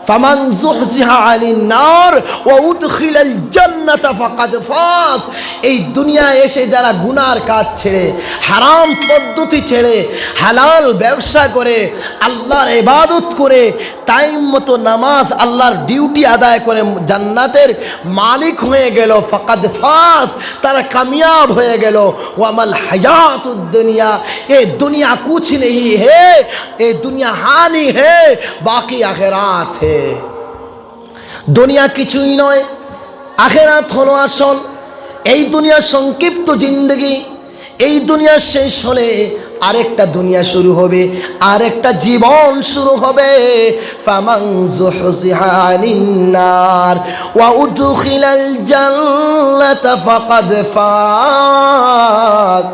ফামান যুহজিহা আনিন নার ওয়া উদখিলাল জান্নাতা ফাকাদ ফাজ। এই দুনিয়ায় এসে যারা গুনার কাজ ছেড়ে, হারাম পদ্ধতি ছেড়ে, হালাল ব্যবসা করে, আল্লাহর ইবাদত করে, টাইম মতো নামাজ, আল্লাহর ডিউটি আদায় করে জান্নাতের মালিক হয়ে গেল, ফাকাদ ফাজ, তারা কামিয়াব হয়ে গেল। ওয়ামাল হায়াতুদ দুনিয়া, এ দুনিয়া কুছ নেই হে, এ দুনিয়া হানি হে, বাকি আখিরাত হে। দুনিয়া কিছুই নয়, আখিরাত হলো আসল। এই দুনিয়ার সংক্ষিপ্ত জিন্দগি, এই দুনিয়া শেষ হলে আরেকটা দুনিয়া শুরু হবে, আরেকটা জীবন শুরু হবে। ফামান যুহজিহা আনিন নার ওয়া উদখিলাল জান্নাতা ফাকাদ ফাজ।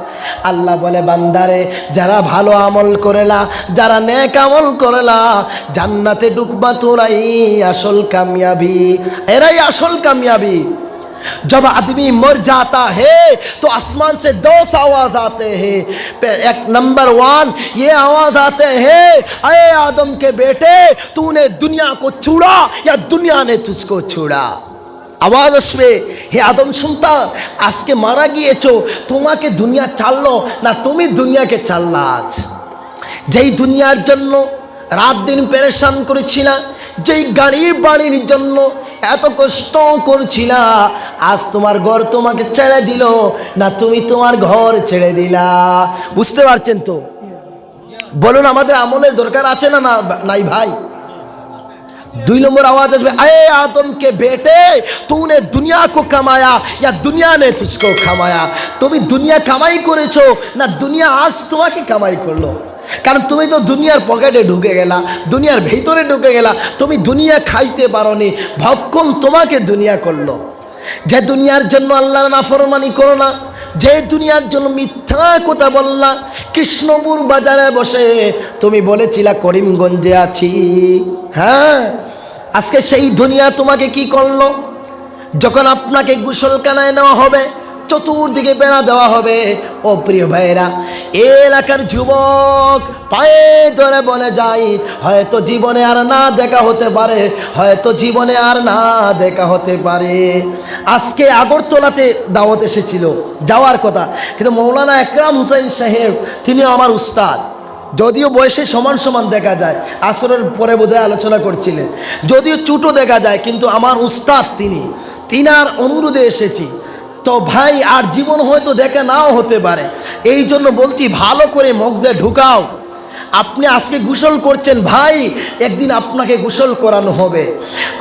আল্লাহ বলে, বান্দারে যারা ভালো আমল করেলা, যারা নেক আমল করেলা, জান্নাতে ঢুকবা, তোরাই আসল কামিয়াবি, এরাই আসল কামিয়াবি। जब आदमी मर जाता है तो आसमान से 2 आवाज आते हैं। एक नंबर 1 ये आवाज आते हैं, अरे आदम के बेटे तूने दुनिया को छोड़ा या दुनिया ने तुझको छोड़ा। आवाज আসবে, হে আদম সন্তান, আজকে মারা গিয়েছো, তোমাকে দুনিয়া ছাড়লো না তুমি দুনিয়াকে ছাড়লা। আজ যেই দুনিয়ার জন্য রাত দিন পেরেশান করেছিলা, যেই গাড়ি বাড়ির জন্য এত কষ্ট করছিলা, আজ তোমার ঘর তোমাকে ছেড়ে দিল না তুমি তোমার ঘর ছেড়ে দিলা। বুঝতে পারছেন তো? বলুন, আমাদের আমলের দরকার আছে না নাই ভাই? 2 নম্বর আওয়াজ আসবে, আয়ে আদম কে বেটে তूने दुनिया को कमाया या दुनिया ने तुझको कमाया। তুমি দুনিয়া কামাই করেছো না দুনিয়া আজ তোমাকে কামাই করলো? কারণ তুমি তো দুনিয়ার পকেটে ঢুকে গেলা, দুনিয়ার ভিতরে ঢুকে গেলা, তুমি দুনিয়া খাইতে পারোনি, ভক্ষণ তোমাকে দুনিয়া করলো। যে দুনিয়ার জন্য আল্লাহর নাফরমানি করো না, যে দুনিয়ার জন্য মিথ্যা কথা বললা, কৃষ্ণপুর বাজারে বসে তুমি বলেছিলা করিমগঞ্জে আছি, হ্যাঁ, আজকে সেই দুনিয়া তোমাকে কি করলো? যখন আপনাকে গোসলখানায় নেওয়া হবে, চতুর্দিকে বেড়া দেওয়া হবে, ও প্রিয় ভাইয়েরা, এলাকার যুবক পায়ে ধরে বলে যাই, হয়তো জীবনে আর না দেখা হতে পারে, হয়তো জীবনে আর না দেখা হতে পারে। আজকে আগরতলাতে দাওয়াত এসেছিল, যাওয়ার কথা, কিন্তু মৌলানা একরাম হুসাইন সাহেব, তিনি আমার উস্তাদ, যদিও বয়সে সমান সমান দেখা যায়, আসরের পরে বোধহয় আলোচনা করছিলেন, যদিও ছোটো দেখা যায়, কিন্তু আমার উস্তাদ তিনার অনুরোধে এসেছি। তো ভাই, আর জীবন হয়তো দেখা নাও হতে পারে, এই জন্য বলছি ভালো করে মগজে ঢুকাও। আপনি আজকে গোসল করছেন ভাই, একদিন আপনাকে গোসল করানো হবে।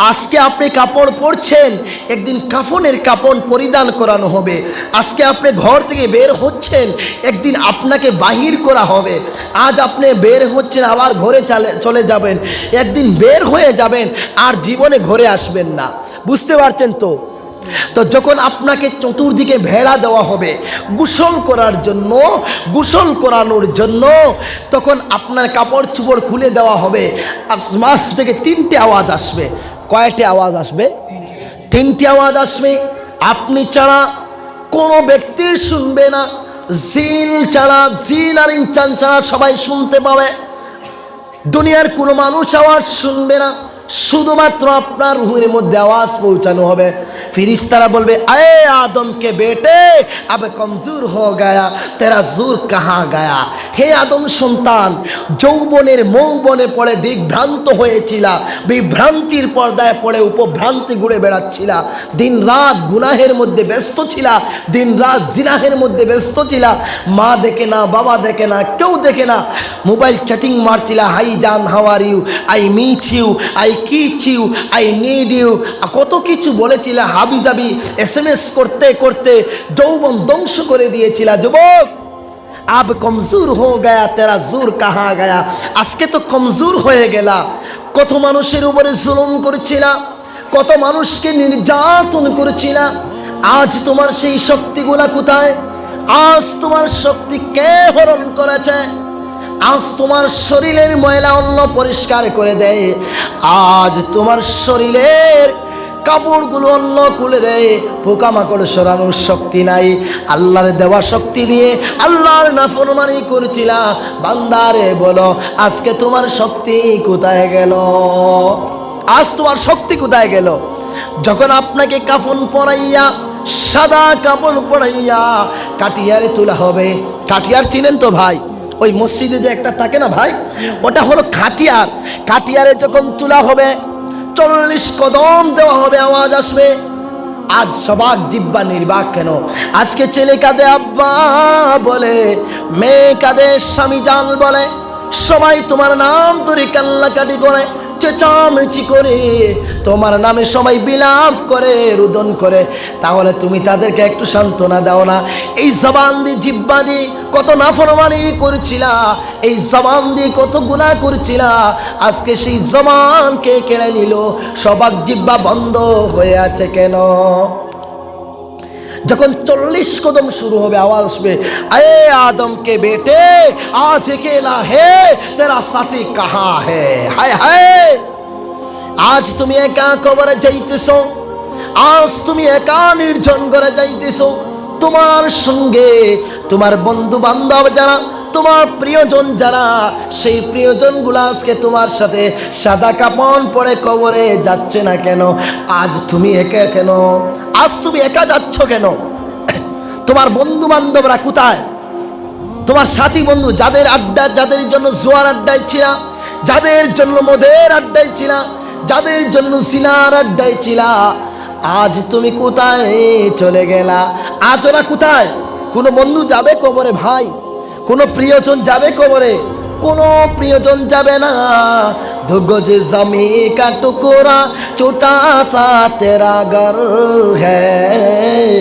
আজকে আপনি কাপড় পরছেন, একদিন কাফনের কাপড় পরিধান করানো হবে। আজকে আপনি ঘর থেকে বের হচ্ছেন, একদিন আপনাকে বাহির করা হবে। আজ আপনি বের হচ্ছেন, আবার ঘরে চলে যাবেন, একদিন বের হয়ে যাবেন, আর জীবনে ঘরে আসবেন না। বুঝতে পারছেন তো? তো যখন আপনাকে চতুর্দিকে ভেড়া দেওয়া হবে গোসল করার জন্য, গোসল করানোর জন্য, তখন আপনার কাপড় চোপড় খুলে দেওয়া হবে। আসমান থেকে 3টে আওয়াজ আসবে। কয়টি আওয়াজ আসবে? 3টি আওয়াজ আসবে। আপনি ছাড়া কোনো ব্যক্তির শুনবে না, জিন ছাড়া, জিন আর ইনসান ছাড়া সবাই শুনতে পাবে। দুনিয়ার কোনো মানুষ আওয়াজ শুনবে না, শুধুমাত্র আপনার রুহের মধ্যে আওয়াজ পৌঁছানো হবে। ফিরিস্তারা বলবে, আয়ে আদম কে বেটে আব কমজোর হো গায়া, তেরা জোর কাহা গায়া। হে আদম সন্তান, যৌবনের মৌবনে পড়ে দিগ্ভ্রান্ত হয়েছিলা, বিভ্রান্তির পর্দায় পড়ে উপভ্রান্তি ঘুরে বেড়াচ্ছিলা, দিন রাত গুনাহের মধ্যে ব্যস্ত ছিলা, দিন রাত জিনাহের মধ্যে ব্যস্ত ছিলা, মা দেখে না, বাবা দেখে না, কেউ দেখে না, মোবাইল চ্যাটিং মারছিলা, হাই জান, how are you, I meet you, I kiss you, I need you, কত কিছু বলেছিলা, হাবি যাবি SMS করতে করতে যৌবন ধ্বংস করে দিয়েছিলা। যুবক, আব কমজোর হো গায়া, তেরা জোর কাহা গায়া। আজকে তো কমজোর হয়ে গেলা। কত মানুষের উপরে জুলুম করেছিলা, কত মানুষকে নির্যাতন করেছিলা, আজ তোমার সেই শক্তিগুলা কোথায়? আজ তোমার শক্তি কে হরণ করেছে? আজ তোমার শরীরের ময়লা অন্য পরিষ্কার করে দেয়, আজ তোমার শরীরের কাপড়গুলো অন্য খুলে দেয়, পোকামাকড় সরানোর শক্তি নাই। আল্লাহর দেওয়া শক্তি দিয়ে আল্লাহর নাফরমানি করছিলা, বান্দারে বলো আজকে তোমার শক্তি কোথায় গেল? আজ তোমার শক্তি কোথায় গেল? যখন আপনাকে কাফন পরাইয়া, সাদা কাপড় পরাইয়া কাটিয়ারে তোলা হবে। কাটিয়ার চিনেন তো ভাই? ওই মসজিদে যে একটা থাকে না ভাই, ওটা হলো খাটিয়ার। খাটিয়ারে যখন তোলা হবে 40 কদম দেওয়া হবে, আওয়াজ আসবে। আজ সবাক জিব্বা নির্বাক কেন? আজকে ছেলে কাঁদে আব্বা বলে, মেয়ে কাঁদে স্বামী জান বলে, সবাই তোমার নাম ধরে কান্নাকাটি করে, চেঁচামেচি করে, তোমার নামে সবাই বিলাপ করে, রুদন করে। তাহলে তুমি তাদেরকে একটু সান্ত্বনা দাও না? এই জবান দিয়ে, জিব্বা দিয়ে কত নাফরমানি করছিলা, এই জবান দিয়ে কত গুনাহ করছিলা, আজকে সেই জবানকে কেড়ে নিল। সবাক জিব্বা বন্ধ হয়ে আছে কেন? যখন 40 কদম শুরু হবে, আওয়াজ আসবে, আয়ে আদম কে বেটে আজ अकेला है तेरा साथी कहाँ है। হায় হায়, আজ তুমি একা কবরে যাইতেছো, আজ তুমি একা নির্জন করে যাইতেছো। তোমার সঙ্গে তোমার বন্ধু বান্ধব যারা, তোমার প্রিয়জন যারা, সেই প্রিয়জনগুলো আজকে তোমার সাথে সাদা কাপড় পরে কবরে যাচ্ছে না কেন? আজ তুমি একা কেন? আজ তুমি একা যাচ্ছ কেন? তোমার বন্ধু বান্ধবরা কোথায়? তোমার সাথী বন্ধু যাদের আড্ডা, যাদের জন্য জোয়ার আড্ডায় ছিলা, যাদের জন্য মদের আড্ডায় ছিলা, যাদের জন্য সিনার আড্ডায় ছিলা, আজ তুমি কোথায় চলে গেলা? আজ ওরা কোথায়? কোনো বন্ধু যাবে কবরে ভাই? কোনো প্রিয়জন যাবে কবরে? কোনো প্রিয়জন যাবে না। দু গজ জমি কা টুকরা ছোটা সা তেরা ঘর হ্যায়,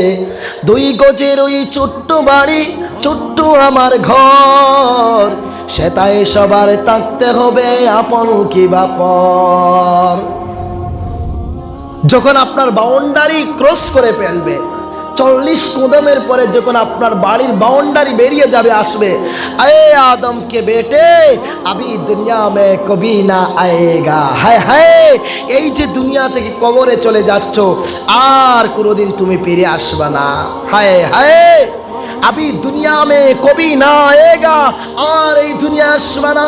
2 গজের ওই ছোট্ট বাড়ি, ছোট্ট আমার ঘর, সেটাই সবার থাকতে হবে আপন কি বাপর। যখন আপনার বাউন্ডারি ক্রস করে ফেলবে, 40 কদমের পরে যখন আপনার বাড়ির বাউন্ডারি বেরিয়ে যাবে, আসবে, আয়ে আদম কে বেটে আবি দুনিয়া মে কবি না আয়েগা। হায় হায়, এই যে দুনিয়া থেকে কবরে চলে যাচ্ছ, আর কোনোদিন তুমি ফিরে আসবে না। হায় হায়, আবি দুনিয়া মে কবি না আয়েগা, আর এই দুনিয়া আসবে না।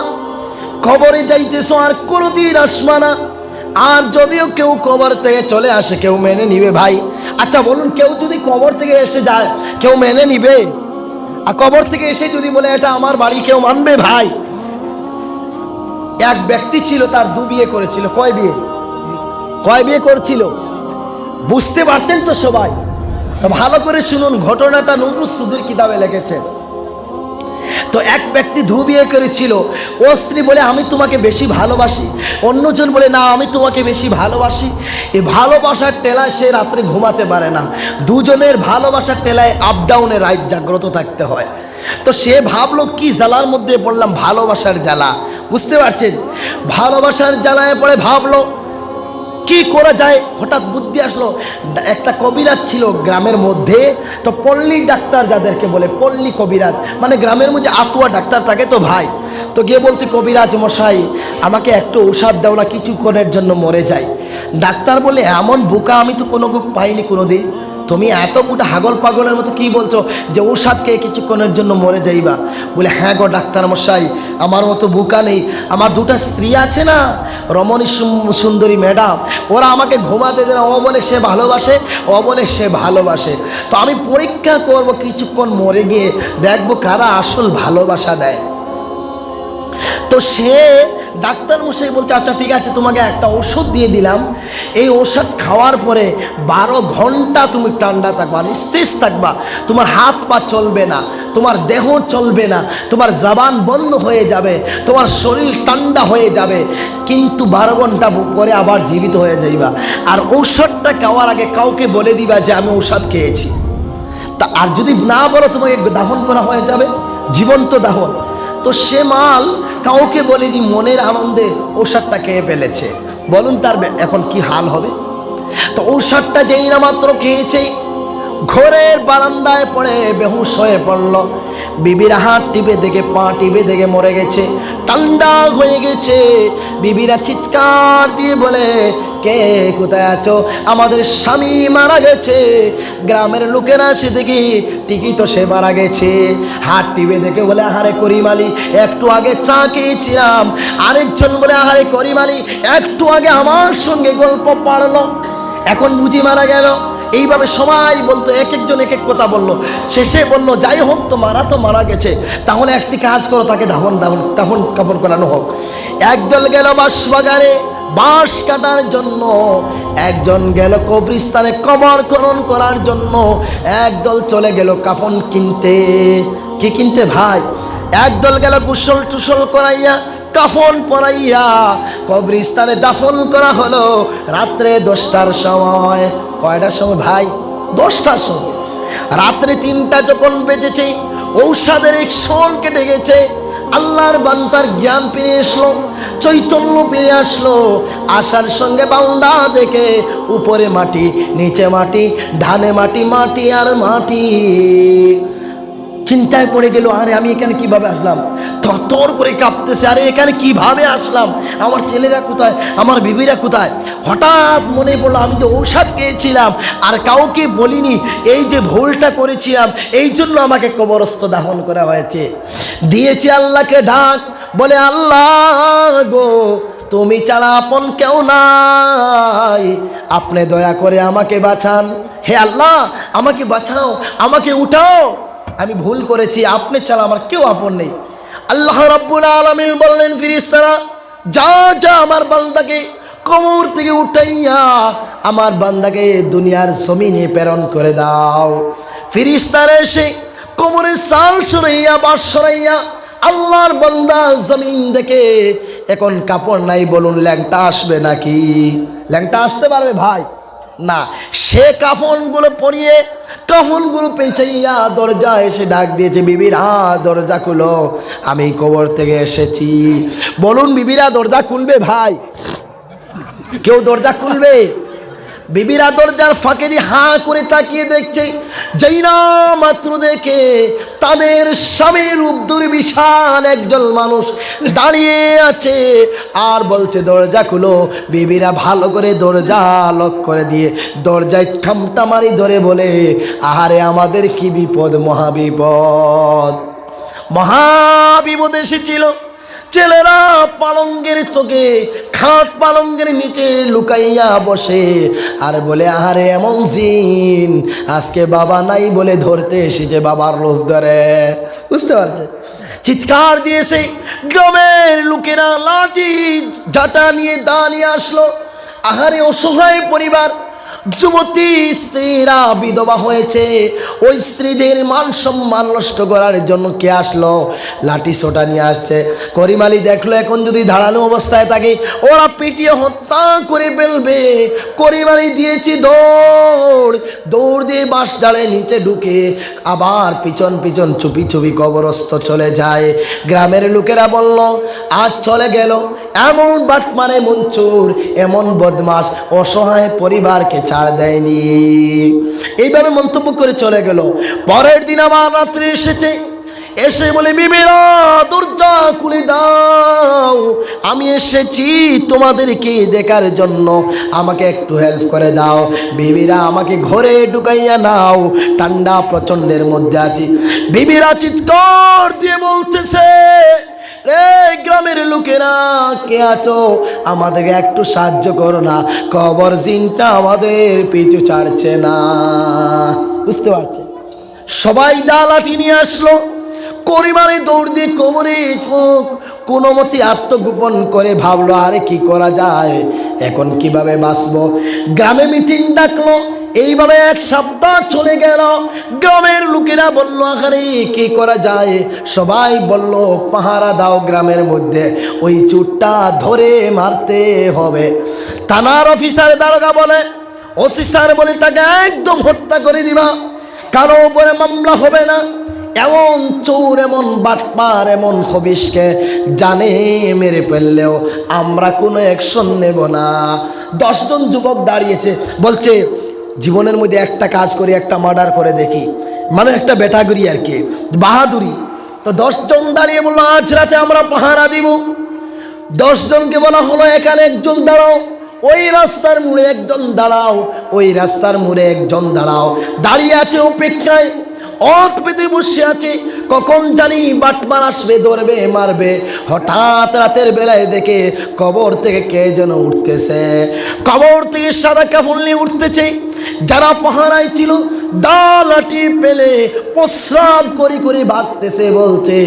কবরে যাইতেছো আর কোনোদিন আসবে না। আর যদিও কেউ কবর থেকে চলে আসে, কেউ মেনে নিবে ভাই? আচ্ছা বলুন, কেউ যদি কবর থেকে এসে যায়, কেউ মেনে নিবে? আর কবর থেকে এসে যদি বলে এটা আমার বাড়ি, কেউ মানবে ভাই? এক ব্যক্তি ছিল, তার 2 বিয়ে করেছিল। কয় বিয়ে করেছিল? বুঝতে পারতেন তো সবাই? তো ভালো করে শুনুন, ঘটনাটা নুরুস সুদুর কিতাবে লিখেছেন। তো এক ব্যক্তি 2 বিয়ে করেছিল। ও স্ত্রী বলে আমি তোমাকে বেশি ভালোবাসি, অন্যজন বলে না আমি তোমাকে বেশি ভালোবাসি। এই ভালোবাসার টেলায় সে রাত্রে ঘুমাতে পারে না। দুজনের ভালোবাসার টেলায় আপ ডাউনে রাত জাগ্রত থাকতে হয়। তো সে ভাবলো কি জ্বালার মধ্যে পড়লাম, ভালোবাসার জ্বালা। বুঝতে পারছেন? ভালোবাসার জ্বালায় পড়ে ভাবলো কি করা যায়। হঠাৎ বুদ্ধি আসলো, একটা কবিরাজ ছিল গ্রামের মধ্যে। তো পল্লী ডাক্তার যাদেরকে বলে, পল্লী কবিরাজ মানে গ্রামের মধ্যে আতুয়া ডাক্তার থাকে তো ভাই। তো গিয়ে বলছে, কবিরাজ মশাই আমাকে একটু ঔষধ দাও না, কিছুক্ষণের জন্য মরে যাই। ডাক্তার বলে, এমন বোকা আমি তো কোনো পাইনি কোনোদিন। তুমি এত বুটা হাগল পাগলের মতো কি বলছো যে ঔষধ খেয়ে কিছুক্ষণের জন্য মরে যাইবা? বলে, হ্যাঁ গো ডাক্তার মশাই, আমার মতো বোকা নেই। আমার 2টা স্ত্রী আছে না, রমণী সুন্দরী ম্যাডাম, ওরা আমাকে ঘুমাতে দেয় না। ও বলে সে ভালোবাসে, ও বলে সে ভালোবাসে। তো আমি পরীক্ষা করব, কিছুক্ষণ মরে গিয়ে দেখবো কারা আসল ভালোবাসা দেয়। তো সে ডাক্তার মশাই বলছে, আচ্ছা ঠিক আছে, তোমাকে একটা ওষুধ দিয়ে দিলাম। এই ওষুধ খাওয়ার পরে 12 ঘন্টা তুমি ঠান্ডা থাকবা, নিস্তেজ থাকবা। তোমার হাত পা চলবে না, তোমার দেহ চলবে না, তোমার জবান বন্ধ হয়ে যাবে, তোমার শরীর ঠান্ডা হয়ে যাবে। কিন্তু 12 ঘন্টা পরে আবার জীবিত হয়ে যাইবা। আর ঔষধটা খাওয়ার আগে কাউকে বলে দিবা যে আমি ঔষধ খেয়েছি। তা আর যদি না বলো, তোমাকে দাফন করা হয়ে যাবে, জীবন্ত দাফন। তো সে মাল কাউকে বলেনি, মনের আনন্দে ঔষধটা খেয়ে ফেলেছে। বলুন তার এখন কি হাল হবে? তো ঔষধটা যেই না মাত্র খেয়েছে, ঘরের বারান্দায় পড়ে বেহুশ হয়ে পড়ল। বিবির হাত টিপে দেখে, পা টিপে দেখে মরে গেছে, ঠান্ডা হয়ে গেছে। বিবিরা চিৎকার দিয়ে বলে, কে কোথায় আছো? আমাদের স্বামী মারা গেছে। গ্রামের লোকেরা এসে দেখি ঠিকই তো সে মারা গেছে। হাত টিপে দেখে বলে, আহারে করিম আলী, একটু আগে চা খেয়েছিলাম। আরেকজন বলে, আহারে করিম আলী, একটু আগে আমার সঙ্গে গল্প পাড়লো, এখন বুঝি মারা গেল। এইভাবে সবাই বলতো, এক একজন এক এক কথা বললো। শেষে বললো, যাই হোক, তো মারা গেছে, তাহলে একটি কাজ করো, তাকে কাফন করানো হোক। একদল গেল বাঁশবাগানে বাঁশ কাটার জন্য, একজন গেল কবরস্থানে কবরখনন করার জন্য, একদল চলে গেল কাফন কিনতে। কি কিনতে ভাই? একদল গেল গোসল টুসল করাইয়া কাফন পরাইয়া কবরস্থানে দাফন করা হলো রাত্রে 10টার সময়। কয়টার সময় ভাই? 10টার সময়। রাত্রে 3টা যখন বেজেছে, ঔষধের এক শোল কেটে গেছে, আল্লাহর বান্দার জ্ঞান ফিরে আসলো, চৈতন্য ফিরে আসলো। আসার সঙ্গে বান্দা দেখে উপরে মাটি, নিচে মাটি, ধানে মাটি, মাটি আর মাটি। চিন্তায় পড়ে গেল, আরে আমি এখানে কিভাবে আসলাম? থরথর করে কাঁপতেছে, আরে এখানে কিভাবে আসলাম? আমার ছেলেরা কোথায়? আমার বিবিরা কোথায়? হঠাৎ মনে পড়লো, আমি যে ঔষধ খেয়েছিলাম আর কাউকে বলিনি, এই যে ভুলটা করেছিলাম, এই জন্য আমাকে কবরস্থ দাফন করা হয়েছে। দিয়েছি আল্লাহকে ডাক, বলে, আল্লাহ গো, তুমি ছাড়া আপন কেউ নাই, আপনি দয়া করে আমাকে বাঁচান। হে আল্লাহ, আমাকে বাঁচাও, আমাকে উঠাও, আমি ভুল করেছি, আপনি ছাড়া আমার কেউ আপন নেই। আল্লাহ রাব্বুল আলামিন বললেন, ফেরেশতারা, যা যা আমার বান্দাকে কবর থেকে উঠাইয়া আমার বান্দাকে দুনিয়ার জমিনে প্রেরণ করে দাও। ফেরেশতারা এসে কবরের চাল সরাইয়া বাঁশ সরাইয়া আল্লাহর বান্দা জমিন দেখে, এখন কাপড় নাই, বলুন ল্যাংটা আসবে নাকি? ল্যাংটা আসতে পারবে ভাই? না। সে কাফনগুলো পরিয়ে, কাফনগুলো পেঁচাইয়া দরজা এসে ডাক দিয়েছে, বিবিরা দরজা খুলো, আমি কবর থেকে এসেছি। বলুন বিবিরা দরজা খুলবে ভাই? কেউ দরজা খুলবে? বিবিরা দরজার ফাঁকে দিয়ে হাঁ করে তাকিয়ে দেখছে, যেই না মাত্র দেখে তাদের স্বামীর রূপ ধরে বিশাল একজন মানুষ দাঁড়িয়ে আছে আর বলছে, দরজা খুলো। বিবিরা ভালো করে দরজা লক করে দিয়ে দরজায় ঠামটা মারি ধরে বলে, আহারে আমাদের কি বিপদ, মহাবিপদ, মহাবিপদ এসেছিল। ছেলেরা পালঙ্গের চোখে, খাট পালঙ্গের নিচে লুকাইয়া বসে আর বলে, আহারে এমন জিন আজকে বাবা নাই বলে ধরতে এসেছে, বাবার রূপ ধরে। বুঝতে পারছে? চিৎকার দিয়েছে। গ্রামের লোকেরা লাঠি ঝাঁটা নিয়ে দাঁড়িয়ে আসলো। আহারে অসহায় পরিবার, যুবতী স্ত্রীরা বিধবা হয়েছে, ওই স্ত্রীদের মান সম্মান নষ্ট করার জন্য কে আসলো? লাঠি সোটা নিয়ে আসছে। করিম আলী দেখলো, এখন যদি দাঁড়ানো অবস্থায় থাকে ওরা পিটিয়ে হত্যা করে ফেলবে। করিম আলী দিয়েছি দৌড়, দৌড় দিয়ে বাঁশ ডালে নিচে ঢুকে আবার পিছন পিছন চুপি চুপি কবরস্থ চলে যায়। গ্রামের লোকেরা বলল, আজ চলে গেল এমন বাটমারে মনচুর, এমন বদমাস, অসহায় পরিবারকে ছাড় দেয়নি। এইভাবে মন্তব্য করে চলে গেল। পরের দিন আবার রাত্রে এসেছে, এসে বলে, বিবিরা দরজা খুলে দাও, আমি এসেছি তোমাদেরকে দেখার জন্য, আমাকে একটু হেল্প করে দাও। বিবিরা আমাকে ঘরে ঢুকাইয়া নাও, ঠান্ডা প্রচণ্ডের মধ্যে আছি। বিবিরা চিৎকার দিয়ে বলতেছে, রে গ্রামের লোকেরা কে আছো, আমাদেরকে একটু সাহায্য করো না, কবর জিনটা আমাদের পিছু ছাড়ছে না। বুঝতে পারছে? সবাই দালাটি নিয়ে আসলো। করিম আলী দৌড় দিয়ে কোমরে কোনো মতে আত্মগোপন করে ভাবলো, আরে কি করা যায়, এখন কিভাবে বাঁচবো। গ্রামে মিটিং ডাকলো। এইভাবে এক সপ্তাহ চলে গেল। গ্রামের লোকেরা বলল, আরে কি করা যায়? সবাই বলল, পাহারা দাও গ্রামের মধ্যে, ওই চুরটা ধরে মারতে হবে। থানার অফিসার দারোগা বলে, ওসি স্যার বলে, তাকে একদম হত্যা করে দিবা, কারো উপরে মামলা হবে না। এমন চোর, এমন বাটপার, এমন খবিশকে জানে মেরে ফেললেও আমরা কোনো অ্যাকশন নেব না। 10 জন যুবক দাঁড়িয়েছে, বলছে জীবনের মধ্যে একটা কাজ করি, একটা মার্ডার করে দেখি, মানে একটা ব্যাটাগরি আর কি, বাহাদুরি। তো 10 জন দাঁড়িয়ে বললো, আজ রাতে আমরা পাহারা দিব। 10 জনকে বলা হলো এখানে একজন দাঁড়াও, ওই রাস্তার মোড়ে একজন দাঁড়াও, ওই রাস্তার মোড়ে একজন দাঁড়াও। দাঁড়িয়ে আছে অপেক্ষায়, অত পেতে বসে আছে, কখন জানি বাটমার আসবে, ধরবে, মারবে। হঠাৎ রাতের বেলায় দেখে কবর থেকে কে যেন উঠতেছে, কবর থেকে সাদা কাফন নিয়ে উঠতেছে। যারা পাহারায় ছিল দা লাঠি পেলে প্রস্রাব করি করে ভাগতেছে, বলছে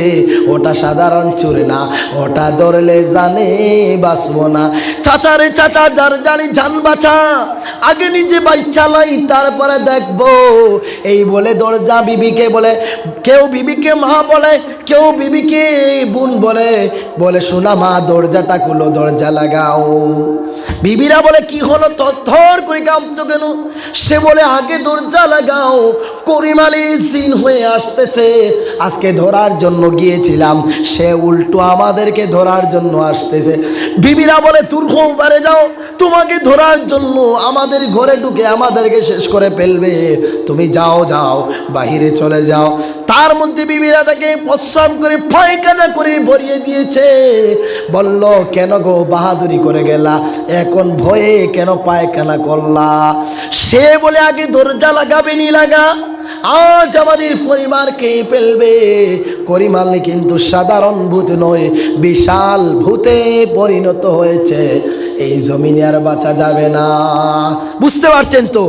ওটা সাধারণ চোর না, ওটা ধরলে জানে বাঁচব না। চাচা রে চাচা, যার জানি জান বাঁচা, আগে নিজে বাইক চালাই তারপরে দেখবো। এই বলে দরজা বিবিকে বলে, কেউ বিবিকে মা বলে, কেউ বিবিকে বোন বলে, বলে শোনা মা দরজাটা খুলো, দরজা লাগাও। বিবিরা বলে কি হলো, থর করে কাঁপছো কেন? সে বলে আগে দরজা লাগাও, করিম আলী জিন হয়ে আসতেছে, আজকে ধরার জন্য গিয়েছিলাম, সে উল্টো আমাদেরকে ধরার জন্য আসতেছে। বিবিরা বলে তুর্খও বাড়ে যাও, তোমাকে ধরার জন্য আমাদের ঘরে ঢুকে আমাদেরকে শেষ করে ফেলবে, তুমি যাও যাও বাহিরে চলে যাও। তার মধ্যে বিবিরা তাকে প্রস্রাব করে পায়খানা করে ভরিয়ে দিয়েছে। বলল কেন গো বাহাদুরি করে গেলা, এখন ভয়ে কেন পায়খানা করলা? সে বলে আগে দরজা লাগাবে নি লাগা, আজ আমাদের পরিবার খেয়ে ফেলবে। করিম আলী কিন্তু সাধারণ ভূত নয়, বিশাল ভূতে পরিণত হয়েছে, এই জমিনে আর বাঁচা যাবে না। বুঝতে পারছেন তো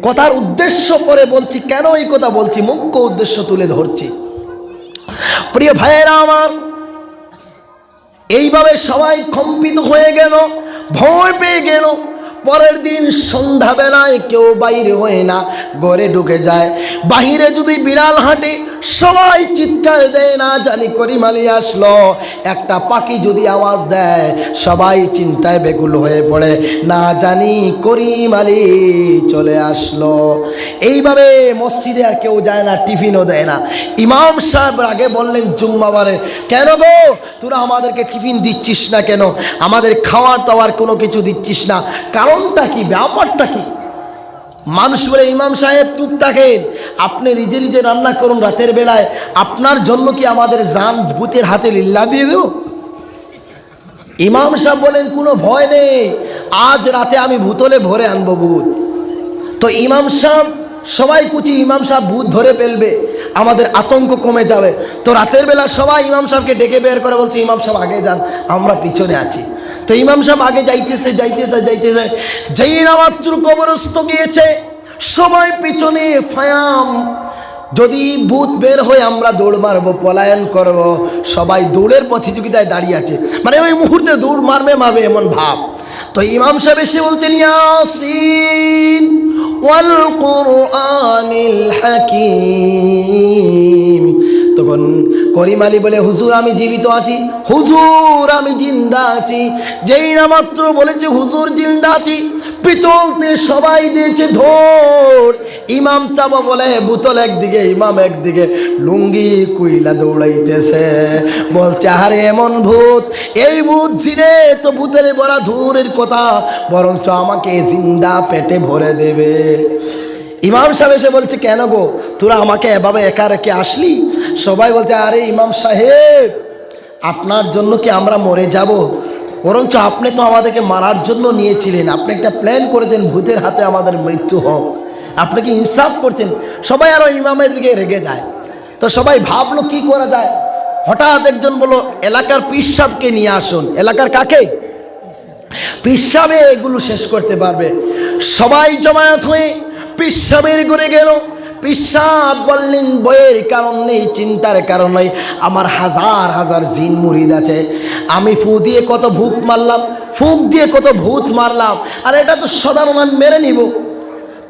কথার উদ্দেশ্য? পরে বলছি কেন এই কথা বলছি, মুখ্য উদ্দেশ্য তুলে ধরছি। প্রিয় ভাইয়েরা আমার, এইভাবে সবাই কম্পিত হয়ে গেল, ভয় পেয়ে গেল। পরের দিন সন্ধ্যাবেলায় কেউ বাইরে হয় না, ঘরে ঢুকে যায়। বাহিরে যদি বিড়াল হাঁটে সবাই চিৎকার দেয়, না জানি করিম আলী আসলো। একটা পাখি যদি আওয়াজ দেয় সবাই চিন্তায় বেকুল হয়ে পড়ে, না জানি করিম আলী চলে আসলো। এইভাবে মসজিদে আর কেউ যায় না, টিফিনও দেয় না। ইমাম সাহেব আগে বললেন জুম্মাবারে, কেন গো তোরা আমাদেরকে টিফিন দিচ্ছিস না কেন, আমাদের খাওয়ার দাওয়ার কোনো কিছু দিচ্ছিস না, কারণটা কি, ব্যাপারটা কি? মানুষ বলে ইমাম সাহেব চুপ থাকেন, আপনি নিজে নিজে রান্না করুন রাতের বেলায়, আপনার জন্য কি আমাদের জান ভূতের হাতে লিল্লা দিয়ে দেব? ইমাম সাহেব বলেন কোনো ভয় নেই, আজ রাতে আমি ভূতলে ভরে আনবো ভূত। তো ইমাম সাহেব সবাই কুচি, ইমাম সাহেব ভূত ধরে ফেলবে, আমাদের আতঙ্ক কমে যাবে। তো রাতের বেলা সবাই ইমাম সাহেবকে ডেকে বের করে বলছে ইমাম সাহেব আগে যান, আমরা পিছনে আছি। তো ইমাম সাহেব আগে যাইতেছে যাইতেছে যাইতেছে, যেই না মাত্র কবরস্থ গিয়েছে, সবাই পিছনে ফায়াম। যদি ভূত বের হয়ে আমরা দৌড় মারবো, পলায়ন করব, সবাই দৌড়ের প্রতিযোগিতায় দাঁড়িয়ে আছে, মানে ওই মুহূর্তে দৌড় মারবে মারবে এমন ভাব। তো ইমাম সাহেব এসে বলছেন ইয়াসিন ওয়াল কুরআনিল হাকিম। তখন করিম আলী বলে হুজুর আমি জীবিত আছি, হুজুর আমি জিন্দা আছি। যেই না মাত্র বলেছে হুজুর জিন্দা আছি, পিছলতে সবাই দিয়েছে ধর। ইমাম চাবো বলে বোতল একদিকে, ইমাম একদিকে, লুঙ্গি কুইলা দৌড়াইতেছে, বলছে আরে এমন ভূত, এই ভূত ছিঁড়ে তো ভূতের বড়া ধূরের কথা, বরঞ্চ আমাকে জিন্দা পেটে ভরে দেবে। ইমাম সাহেব এসে বলছে কেন গো তোরা আমাকে এভাবে একা রেখে আসলি? সবাই বলছে আরে ইমাম সাহেব আপনার জন্য কি আমরা মরে যাব? বরঞ্চ আপনি তো আমাদেরকে মারার জন্য নিয়েছিলেন, আপনি একটা প্ল্যান করেছেন ভূতের হাতে আমাদের মৃত্যু হোক, আপনি কি ইনসাফ করছেন? সবাই আরো ইমামের দিকে রেগে যায়। তো সবাই ভাবলো কি করা যায়। হঠাৎ একজন বলল এলাকার পীর সাহেবকে নিয়ে আসুন। এলাকার কাকে? পীর সাহেব এগুলো শেষ করতে পারবে। সবাই জমায়েত হয়ে পীর সাহেবের ঘরে গেল। পীর সাহেব বললেন বইয়ের কারণ নেই, চিন্তার কারণ নেই, আমার হাজার হাজার জিন মুরিদ আছে, আমি ফু দিয়ে কত ভূত মারলাম, ফুক দিয়ে কত ভূত মারলাম, আর এটা তো সাধারণ আমি মেরে নিব।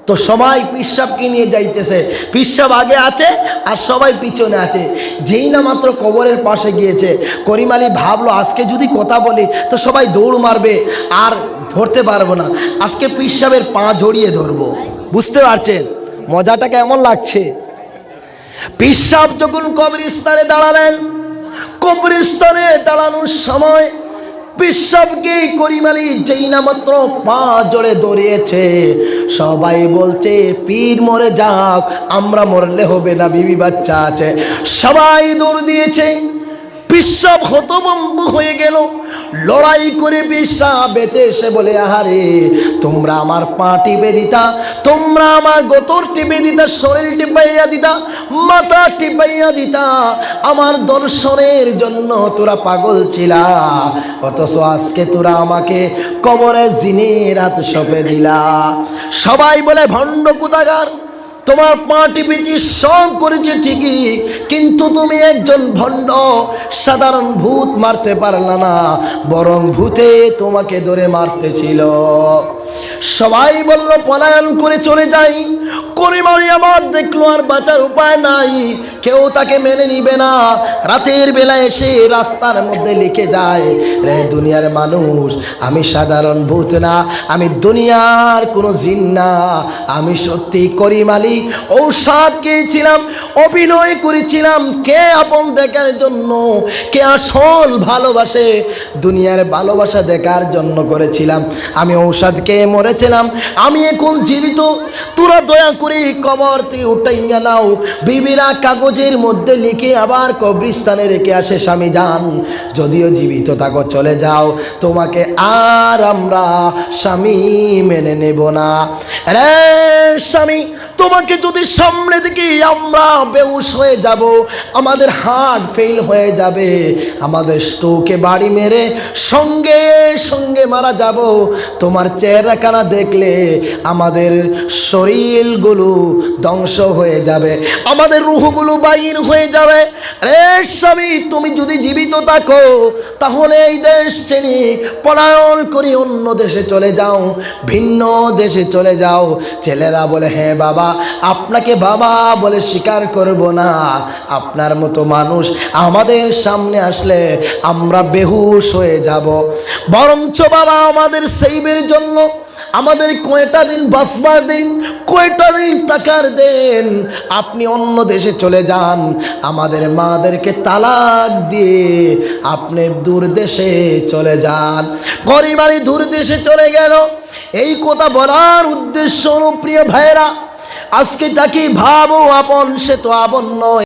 তো সবাই পীর সাহেবকে নিয়ে যাইতেছে, পীর সাহেব আগে আছে আর সবাই পিছনে আছে। যেই না মাত্র কবরের পাশে গিয়েছে, করিম আলী ভাবলো আজকে যদি কথা বলি তো সবাই দৌড় মারবে আর ধরতে পারবো না, আজকে পীর সাহেবের পা জড়িয়ে ধরবো। বুঝতে পারছেন মজাটা কেমন লাগছে? পীর সাহেব যখন কবরস্থানে দাঁড়ালেন, কবরস্থানে দাঁড়ানোর সময় পীর সাহেবকে করিম আলী যেই না মাত্র পা জড়ে ধরিয়েছে, সবাই বলছে পীর মরে যাক, আমরা মরলে হবে না, বিবি বাচ্চা আছে। সবাই দৌড় দিয়েছে। পিসাব হতভম্ব হয়ে গেল। লড়াই করে পিসা বেঁচে এসে বলে, আহারে তোমরা আমার পা টিপে দিতা, তোমরা আমার গোতর টিপে দিতা, শরীর টিপাইয়া দিতা, মাথা টিপাইয়া দিতা, আমার দর্শনের জন্য তোরা পাগল ছিলা, অথচ আজকে তোরা আমাকে কবরে জিনের হাত সঁপে দিলা। সবাই বলে, ভণ্ড কোথাকার, তোমার পা টিপেছি, সব করেছি ঠিকই, কিন্তু তুমি একজন ভণ্ড, সাধারণ ভূত মারতে পারলা না, বরং ভূতে তোমাকে ধরে মারতেছিল। সবাই বলল পলায়ন করে চলে যাই। করিম আলী আবার দেখলো আর বাঁচার উপায় নাই, কেউ তাকে মেনে নিবে না। রাতের বেলা এসে রাস্তার মধ্যে লিখে যায়, রে দুনিয়ার মানুষ, আমি সাধারণ ভূত না, আমি দুনিয়ার কোনো জিন না, আমি সত্যি করিম আলী ঔষধ খেয়েছিলাম, অভিনয় করেছিলাম, কে আপন দেখার জন্য, কে আসল ভালোবাসে, দুনিয়ার ভালোবাসা দেখার জন্য করেছিলাম। আমি ঔষধ খেয়ে মরেছিলাম, আমি এখন জীবিত, তোরা দয়া করে কবর থেকে উঠাইয়া নাও। বিবিরা কাগজের মধ্যে লিখে আবার কবরস্থানে রেখে আসে, স্বামী যান, যদিও জীবিত থাকো চলে যাও, তোমাকে আর আমরা স্বামী মেনে নেব না। রে স্বামী, তোমাকে যদি সামনে থেকে আমরা বেহুশ হয়ে যাব, আমাদের হার্ট ফেল হয়ে যাবে, আমাদের স্ট্রোকে বাড়ি মেরে সঙ্গে সঙ্গে মারা যাব, তোমার চেহারাখানা দেখলে আমাদের শরীরগুলো ধ্বংস হয়ে যাবে, আমাদের রুহগুলো বাইর হয়ে যাবে। রে স্বামী, তুমি যদি জীবিত থাকো তাহলে এই দেশ ছেড়ে পলায়ন করে অন্য দেশে চলে যাও, ভিন্ন দেশে চলে যাও। ছেলেরা বলে, হ্যাঁ বাবা, আপনাকে বাবা বলে স্বীকার করব না, আপনার মতো মানুষ আমাদের সামনে আসলে আমরা বেহুশ হয়ে যাব, বরঞ্চ বাবা আমাদের সেইবের জন্য আমাদের কয়টা দিন বাঁচবার দিন, কয়টা দিন টাকার দেন, আপনি অন্য দেশে চলে যান, আমাদের মাদেরকে তালাক দিয়ে আপনি দূর দেশে চলে যান। গরিব আলী দূর দেশে চলে গেল। এই কথা বলার উদ্দেশ্য, প্রিয় ভাইরা, আজকে তাকে ভাবো আপন, সে তো আপন নয়।